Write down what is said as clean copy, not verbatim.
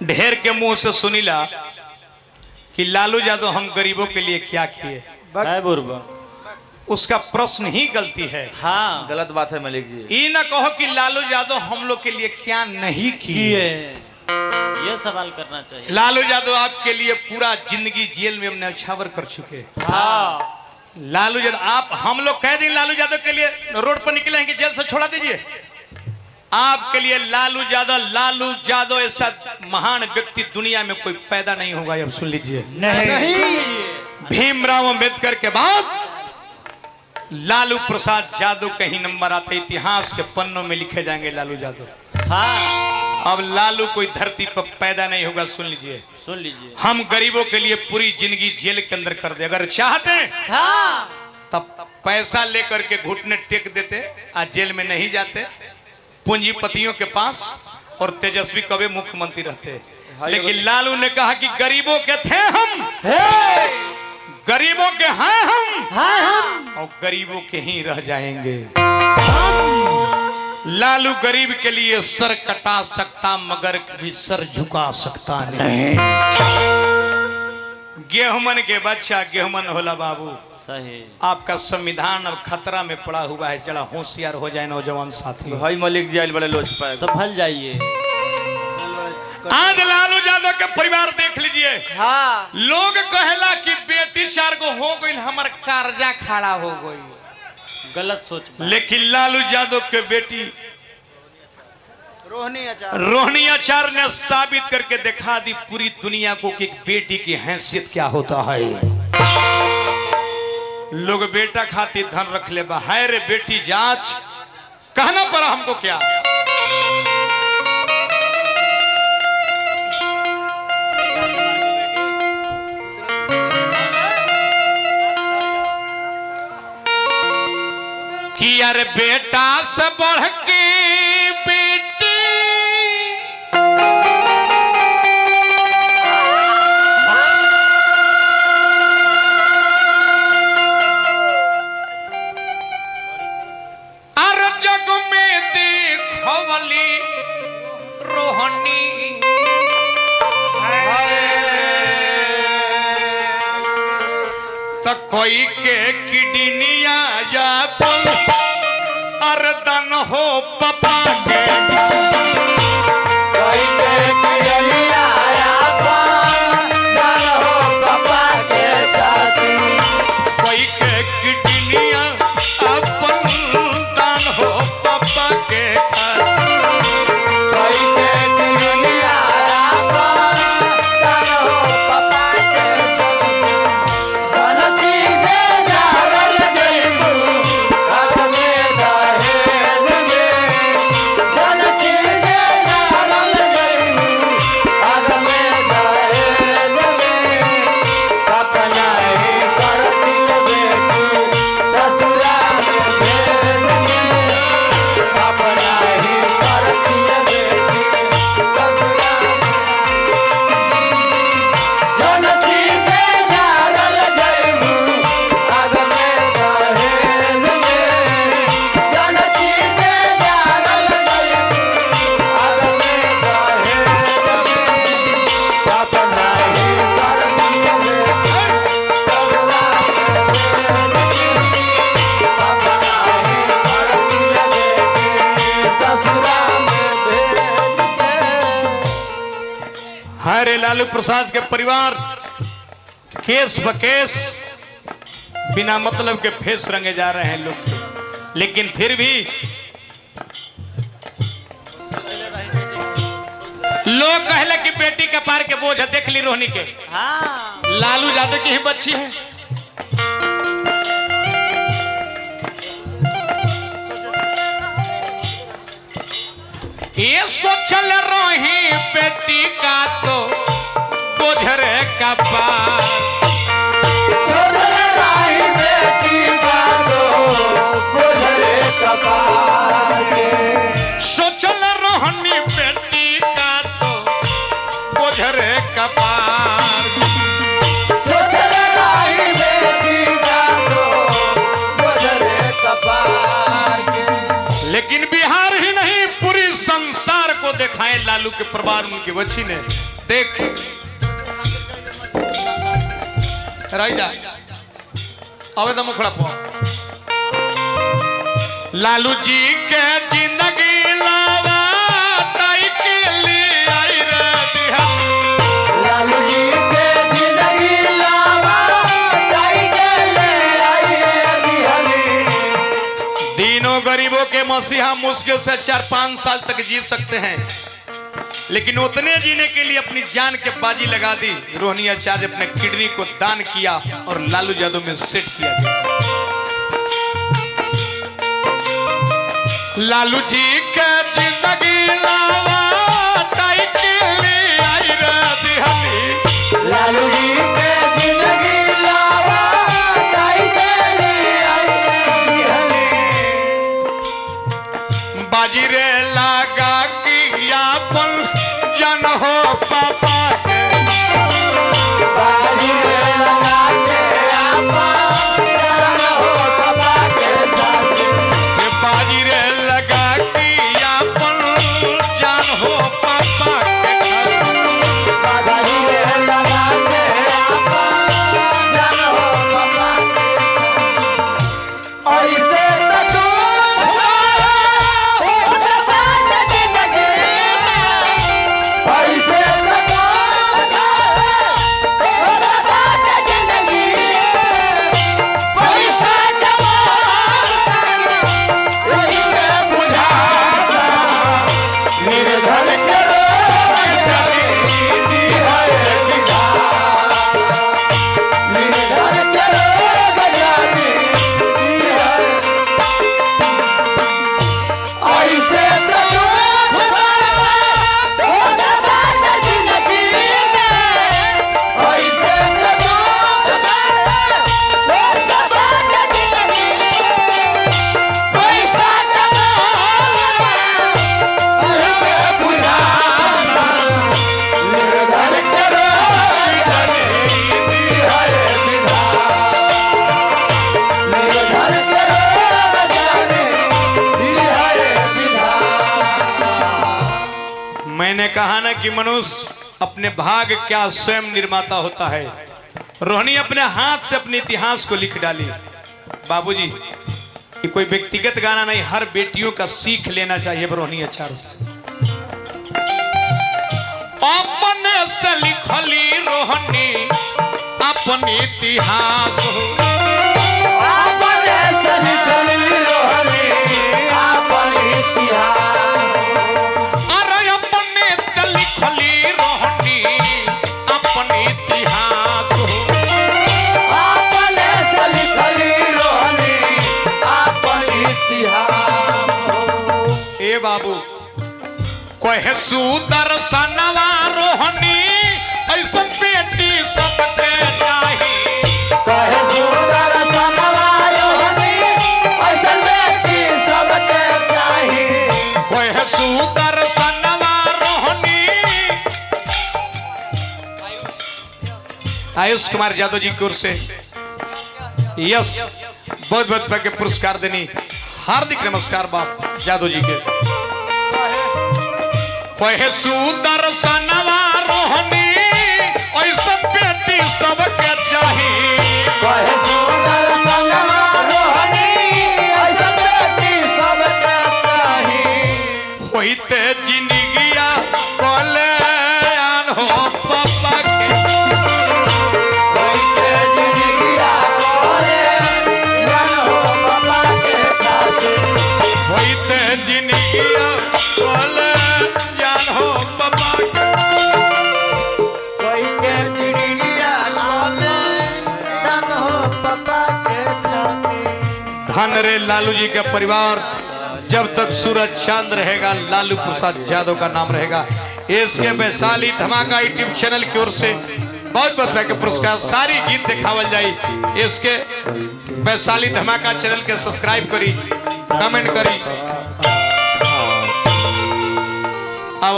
ढेर के मुंह से सुनीला कि लालू यादव हम गरीबों के लिए क्या किए। उसका प्रश्न ही गलती है। हाँ गलत बात है मलिक जी। ये ना कहो कि लालू यादव हम लोग के लिए क्या नहीं किए, ये सवाल करना चाहिए। लालू यादव आपके लिए पूरा जिंदगी जेल में अपने न्यौछावर कर चुके। हाँ लालू यादव आप हम लोग कह दें लालू यादव के लिए रोड पर निकले हैं कि जेल से छोड़ा दीजिए। आपके लिए लालू यादव ऐसा महान व्यक्ति दुनिया में कोई पैदा नहीं होगा। अब सुन लीजिए, नहीं। भीमराव अंबेडकर के बाद लालू प्रसाद यादव के ही नंबर आते, इतिहास के पन्नों में लिखे जाएंगे लालू यादव। हाँ अब लालू कोई धरती पर पैदा नहीं होगा। सुन लीजिए, सुन लीजिए। हम गरीबों के लिए पूरी जिंदगी जेल के अंदर कर दे। अगर चाहते हाँ तब पैसा लेकर के घुटने टेक देते, आज जेल में नहीं जाते, पूंजीपतियों के पास, और तेजस्वी कभी मुख्यमंत्री रहते। लेकिन लालू ने कहा कि गरीबों के थे हम, गरीबों के हैं हम, और गरीबों के ही रह जाएंगे। लालू गरीब के लिए सर कटा सकता मगर कभी सर झुका सकता नहीं। गेहूमन के बच्चा गेहूमन होला बाबू। सही। आपका संविधान अब खतरा में पड़ा हुआ है। जरा होशियार हो जाए नौजवान साथी। भाई मलिक जी बड़े लोच पाए, संभल जाइए। आज लालू यादव के परिवार देख लीजिए। हाँ लोग कहला कि बेटी 4 गो हो गई, हमार कर्जा खड़ा हो गई। गलत सोच। लेकिन लालू यादव के बेटी रोहिणी आचार्य ने साबित करके दिखा दी पूरी दुनिया को कि बेटी की हैसियत क्या होता है। लोग बेटा खातिर धन रख ले, है रे बेटी जांच, कहना पड़ा हमको क्या। कि यार बेटा से बढ़ के बेटी, अर जग में देखवली रोहनी, तो कोई के किडनिया या अर्दन हो पपा के, कोई के किडनिया या अर्दन हो पपा के छाती, कोई के किडनिया अपन दान हो पपा के खाती, कोई के किडनिया या अर्दन हो पपा के छाती, हरे लालू प्रसाद के परिवार केस बकेस बिना मतलब के फेस रंगे जा रहे हैं लोग। लेकिन फिर भी लोग कहले कि बेटी के पार के बोझ है। देख ली रोहिणी के। हाँ लालू यादव की ही बच्ची है। ये सोचल रही बेटी का तो बोझरे का पार, सोचल रही बेटी का तो बोझरे का पार, सोचल रहनी बेटी का तो बोझरे का पार, सोचल रही बेटी का तो बोझरे का पार। लेकिन बिहार ही नहीं पूरी संसार को देखा निभाए लालू के परिवार उनकी बच्ची ने। देख राजा अबे तो मुखड़ा पो लालू जी के जिंदगी लावा ताई के लिए आई रे बिहार। लालू जी के जिंदगी लावा ताई के लिए आई रे बिहार। तीनों गरीबों के मसीहा मुश्किल से 4-5 साल तक जी सकते हैं, लेकिन उतने जीने के लिए अपनी जान के बाजी लगा दी। रोहिणी आचार्य अपने किडनी को दान किया और लालू यादव में सेट किया गया। लालू जी के जिंदगी लावा ताई के लिए आई रे बिहारी। लालू जी के जिंदगी लावा ताई के लिए आई रे बिहारी। बाजी रे लागा कि यापन जन हो पापा के। बाजी रे लगा के आपा जान हो पापा के साथ। ये बाजी रे लगा कि यापन जान हो पापा के। बाजी रे लगा के आपा जान हो पापा के। ऐसे तो तू होत बात जिंदगी में। ऐसे तो तू होत बात जिंदगी में। पैसा जवान यही में बुझाता। निर्धन के रोग दी है विधाता। निर्धन के रोग दी है। ऐसे तो होत बात जिंदगी में। ऐसे तो होत बात जिंदगी में। पैसा जवान यही में बुझाता। निर्धन के रोग दी है विधाता। निर्धन के रोग दी है विधाता। मैंने कहा ना कि मनुष्य अपने भाग क्या स्वयं निर्माता होता है। रोहिणी अपने हाथ से अपने इतिहास को लिख डाली। बाबूजी ये कोई व्यक्तिगत गाना नहीं, हर बेटियों का सीख लेना चाहिए रोहिणी आचार्य से। अपने से लिखली रोहिणी अपनी इतिहास हो। आपने से लिखली रोहिणी आपन इतिहास। अरे अपने से लिखली रोहिणी अपनी इतिहास हो। आपने से लिखली रोहिणी आपन इतिहास। ए बाबू कोहे सुदर्शनवा रोहिणी ऐसा बेटी सबके चाहिए। कहे सुदर्शनवा रोहिणी ऐसन बेटी सबके चाहिए। कोहे सुदर्शनवा रोहिणी। आयुष कुमार यादव जी की ओर से यस बहुत बहुत के पुरस्कार देनी। हार्दिक नमस्कार बाप यादव जी के। कोहे सुदर्शनवा रोहिणी ऐसा बेटी सबके चाहिए। कहे सुदर्शनवा रोहिणी ऐसन बेटी सबके चाहिए। होइते जिंदगिया कल्याण हो पापा के। होइते जिंदगिया कल्याण हो पापा के साथ। होइते जिंदगिया कल्याण हो पापा के। होइते जिंदगिया कल्याण हो पापा के साथ। धन रे लालू जी का परिवार, जब तक सूरज चांद रहेगा लालू प्रसाद यादव का नाम रहेगा। इसके वैशाली धमाका यूट्यूब चैनल की ओर से बहुत बहुत के पुरस्कार। सारी गीत दिखावल जाई। इसके वैशाली धमाका चैनल के सब्सक्राइब करी, कमेंट करी। अब